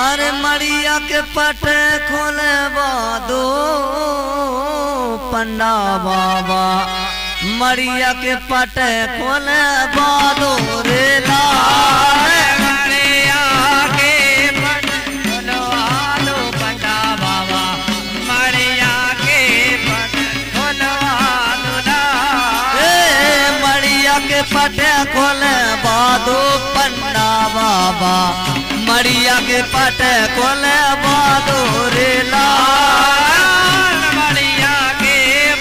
अरे मड़िया के पट खोले बादो पन्ना बाबा मड़िया के पट खोले बादो रे लाल मड़िया के पट खोलवादो पन्ना बाबा मड़िया के पट खोलवादो मड़िया के पट खोले बादो पन्ना बाबा मड़िया के पट खोले बादो रे लाल मड़िया के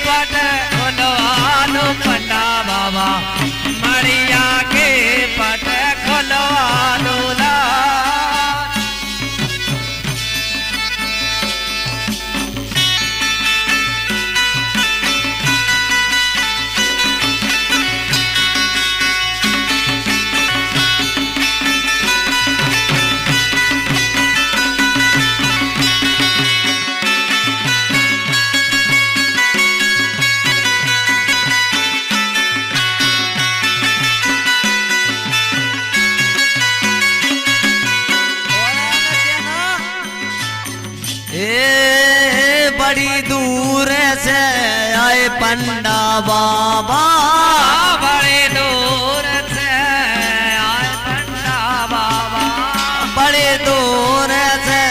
पट खोलवादो पन्ना बाबा मड़िया के पट खोलवादो बड़ी दूर से आए पंडा बाबा बड़े दूर से आए पंडा बाबा बड़े दूर से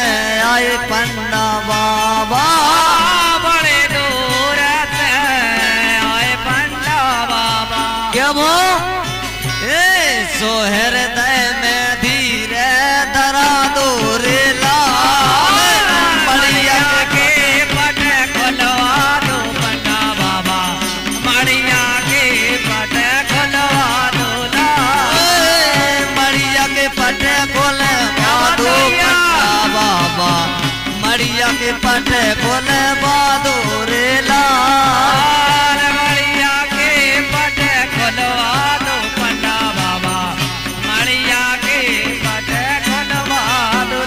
आए पंडा बाबा बड़े दूर से आए पंडा बाबा क्या वो सोहर दय में धीरे धरा दो रे लाल मड़िया के पट खोलवा दो पन्ना बाबा मड़िया के पट खोलवा दो मड़िया के पट खोले बादो पन्ना बाबा मड़िया के पट खोले बादो रे लाल मड़िया के पट खोलवा दो पन्ना बाबा मड़िया के पट खोलवा दो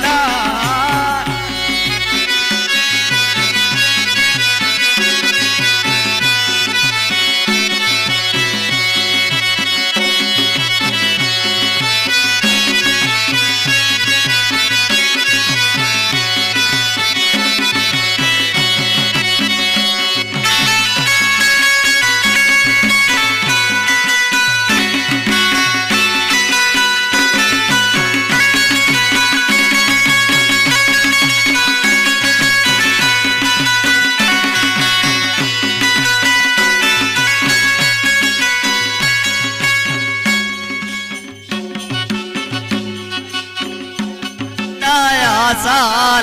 आशा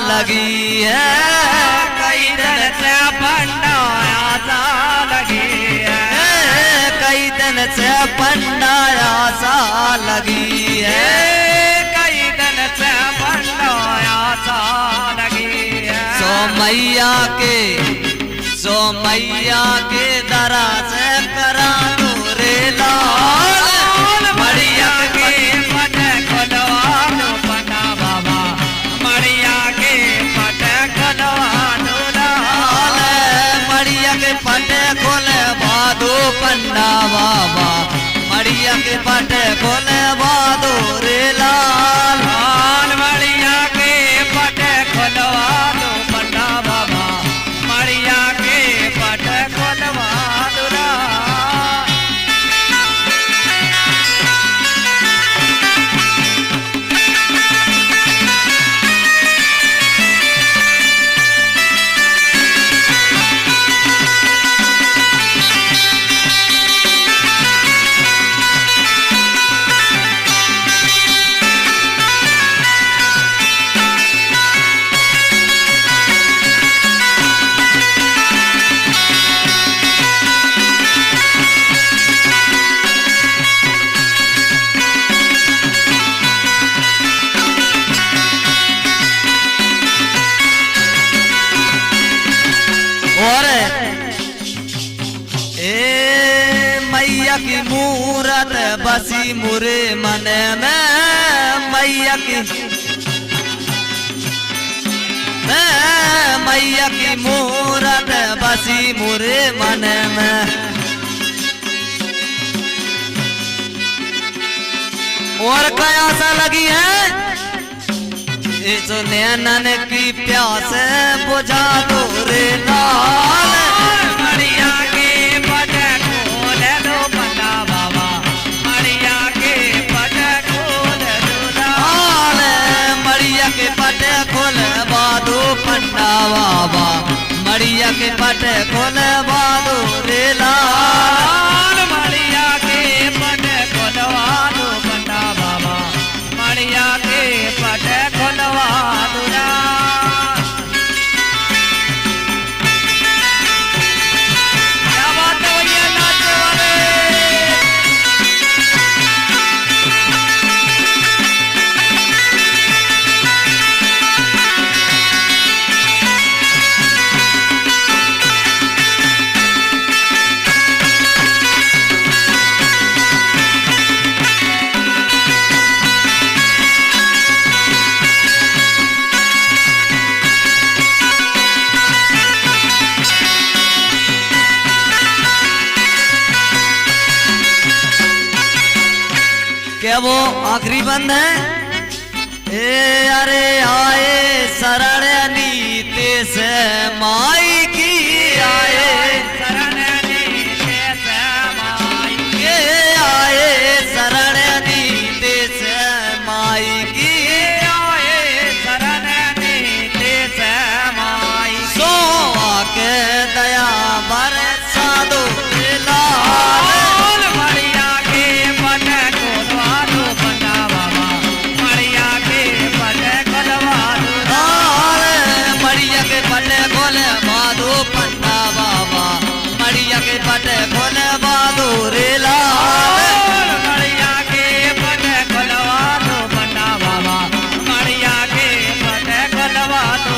लगी है कई दिन से पंडा आशा लगी है कई दिन से पंडा आशा लगी है कई दिन से पंडा आशा लगी है सो मैया के दरा से करा दो रे लाल मड़िया के पट खोलवा दो पन्ना बाबा मड़िया के पट खोलवा दो लाल मड़िया के पट खोले बादो पन्ना बाबा मड़िया के पट खोले बादो रे लाल मड़िया के पट खोलवा दो पन्ना बाबा मड़िया के पट खोलवा दो और मैया की मूरत बसी मुरे मन में मैया की मूरत बसी मुरे मन में और क्या आशा लगी है इस नैनन की प्यास बुझा दो रे लाल मड़िया के पट खोल दो पंडा बाबा मड़िया के पट खोल दो लाल मड़िया के पट खोल बादो पंडा बाबा मड़िया के पट खोल बादो रे लाल मड़िया के पट खोलवा दो पंडा बाबा मड़िया के पट खोलवा दो क्या बात है भैया नाचने वाले क्या वो आखिरी बंद है ए अरे आए शरण नीते से माई की आए शरण नीते से माई के आए शरण नीते से माई की आए शरण नीते से माई सोवा के दया बरसा दो लाल मड़िया के पट खोलवा दो पंडा बाबा मड़िया के पट खोलवा दो लाल मड़िया के पट खोल बादो पंडा बाबा मड़िया के पट खोल बादो रे लाल मड़िया के पट खोलवा दो पंडा बाबा मड़िया के पट खोलवा दो